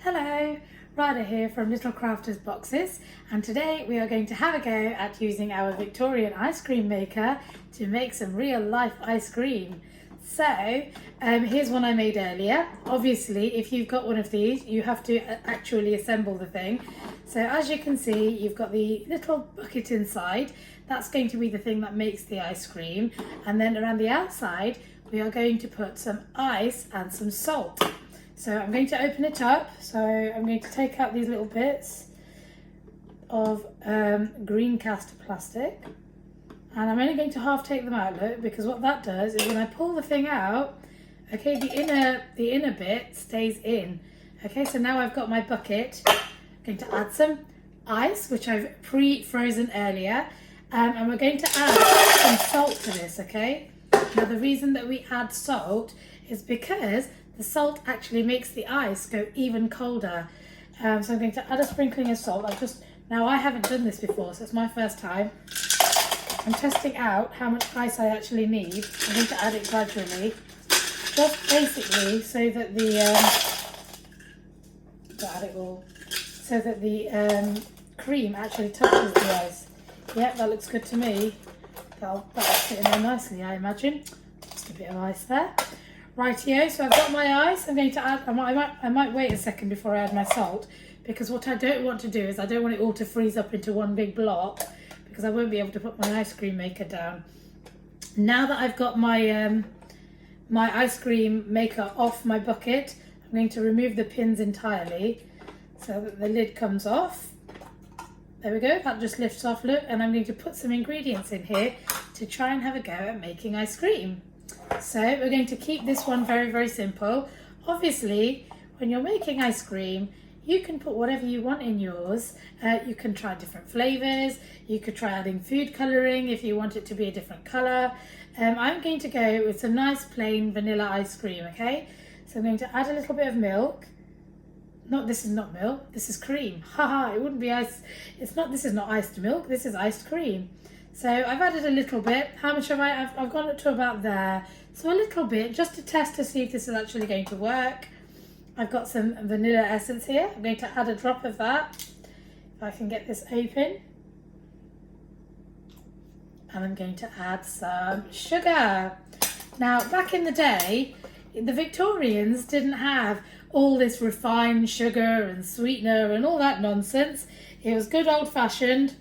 Hello, Ryder here from Little Crafters Boxes, and today we are going to have a go at using our Victorian ice cream maker to make some real life ice cream. So here's one I made earlier. Obviously if you've got one of these you have to actually assemble the thing. So as you can see, you've got the little bucket inside. That's going to be the thing that makes the ice cream, and then around the outside we are going to put some ice and some salt. So I'm going to open it up. So I'm going to take out these little bits of green cast plastic, and I'm only going to half take them out, look, because what that does is when I pull the thing out, okay, the inner bit stays in. Okay, so now I've got my bucket. I'm going to add some ice, which I've pre-frozen earlier, and we're going to add some salt to this. Okay, now the reason that we add salt is because the salt actually makes the ice go even colder. So I'm going to add a sprinkling of salt. Now I haven't done this before, so it's my first time. I'm testing out how much ice I actually need. I'm going to add it gradually, just basically so that the cream actually touches the ice. Yep, that looks good to me. That'll fit in there nicely, I imagine. Just a bit of ice there. Rightio, so I've got my ice. I'm going to add, I might wait a second before I add my salt, because what I don't want to do is I don't want it all to freeze up into one big block, because I won't be able to put my ice cream maker down. Now that I've got my my ice cream maker off my bucket, I'm going to remove the pins entirely so that the lid comes off. There we go, that just lifts off, look, and I'm going to put some ingredients in here to try and have a go at making ice cream. So we're going to keep this one very, very simple. Obviously, when you're making ice cream, you can put whatever you want in yours. You can try different flavors. You could try adding food coloring if you want it to be a different color. I'm going to go with some nice plain vanilla ice cream, okay? So I'm going to add a little bit of milk. This is not milk, this is cream. Haha, it wouldn't be ice. This is not iced milk, this is iced cream. So I've added a little bit. How much have I've gone up to about there. So a little bit, just to test to see if this is actually going to work. I've got some vanilla essence here. I'm going to add a drop of that, if I can get this open. And I'm going to add some sugar. Now, back in the day, the Victorians didn't have all this refined sugar and sweetener and all that nonsense. It was good old-fashioned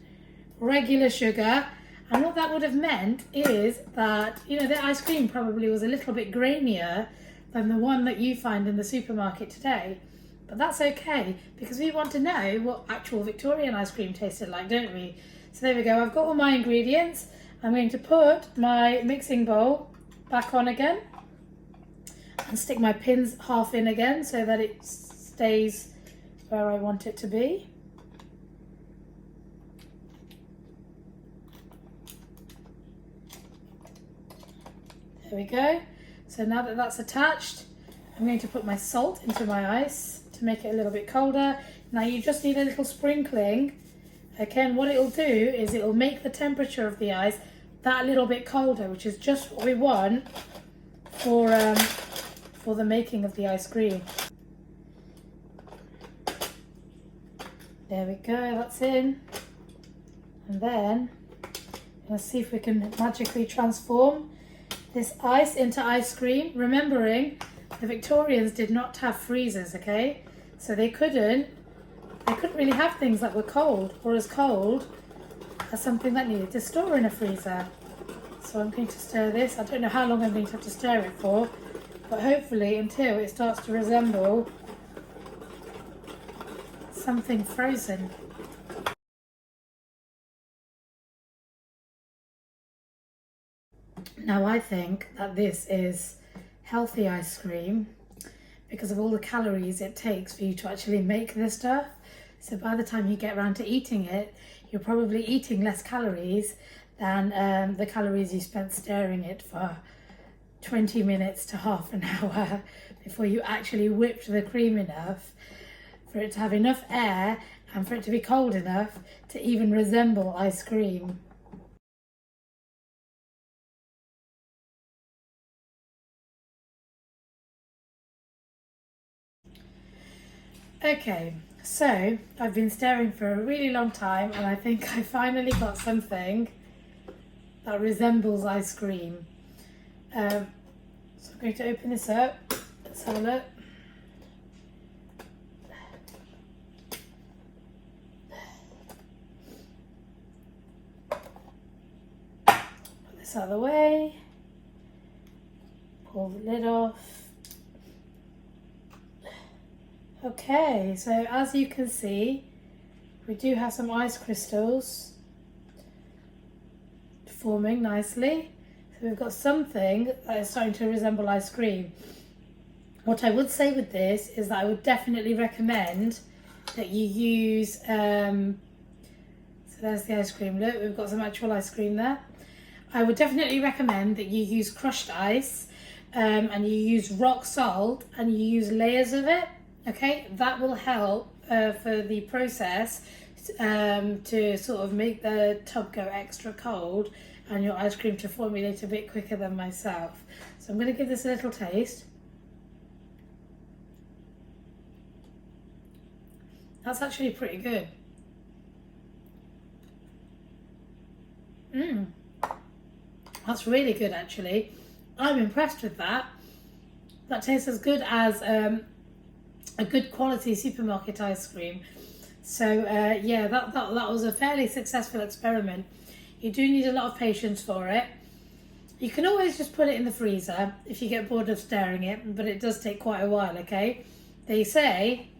regular sugar. And what that would have meant is that, you know, the ice cream probably was a little bit grainier than the one that you find in the supermarket today. But that's okay, because we want to know what actual Victorian ice cream tasted like, don't we? So there we go, I've got all my ingredients. I'm going to put my mixing bowl back on again and stick my pins half in again so that it stays where I want it to be. There we go. So now that that's attached, I'm going to put my salt into my ice to make it a little bit colder. Now you just need a little sprinkling. Again, what it'll do is it'll make the temperature of the ice that little bit colder, which is just what we want for the making of the ice cream. There we go, that's in. And then let's see if we can magically transform this ice into ice cream. Remembering the Victorians did not have freezers, okay? So they couldn't really have things that were cold or as cold as something that needed to store in a freezer. So I'm going to stir this. I don't know how long I'm going to have to stir it for, but hopefully until it starts to resemble something frozen. Now I think that this is healthy ice cream because of all the calories it takes for you to actually make this stuff. So by the time you get around to eating it, you're probably eating less calories than the calories you spent stirring it for 20 minutes to half an hour before you actually whipped the cream enough for it to have enough air and for it to be cold enough to even resemble ice cream. Okay, so I've been staring for a really long time and I think I finally got something that resembles ice cream. So I'm going to open this up. Let's have a look. Put this out of the way. Pull the lid off. Okay, so as you can see, we do have some ice crystals forming nicely. So we've got something that is starting to resemble ice cream. What I would say with this is that I would definitely recommend that you use, so there's the ice cream, look, we've got some actual ice cream there. I would definitely recommend that you use crushed ice and you use rock salt and you use layers of it. Okay, that will help for the process to sort of make the tub go extra cold and your ice cream to formulate a bit quicker than myself. So I'm going to give this a little taste. That's actually pretty good. That's really good actually. I'm impressed with that. That tastes as good as a good quality supermarket ice cream. So yeah, that was a fairly successful experiment. You do need a lot of patience for it. You can always just put it in the freezer if you get bored of stirring it, but it does take quite a while, okay? They say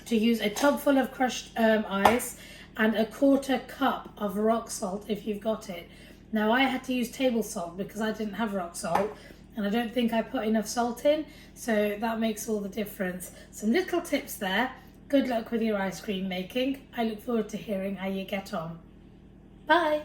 to use a tub full of crushed ice and a 1/4 cup of rock salt if you've got it. Now I had to use table salt because I didn't have rock salt. And I don't think I put enough salt in, so that makes all the difference. Some little tips there. Good luck with your ice cream making. I look forward to hearing how you get on. Bye.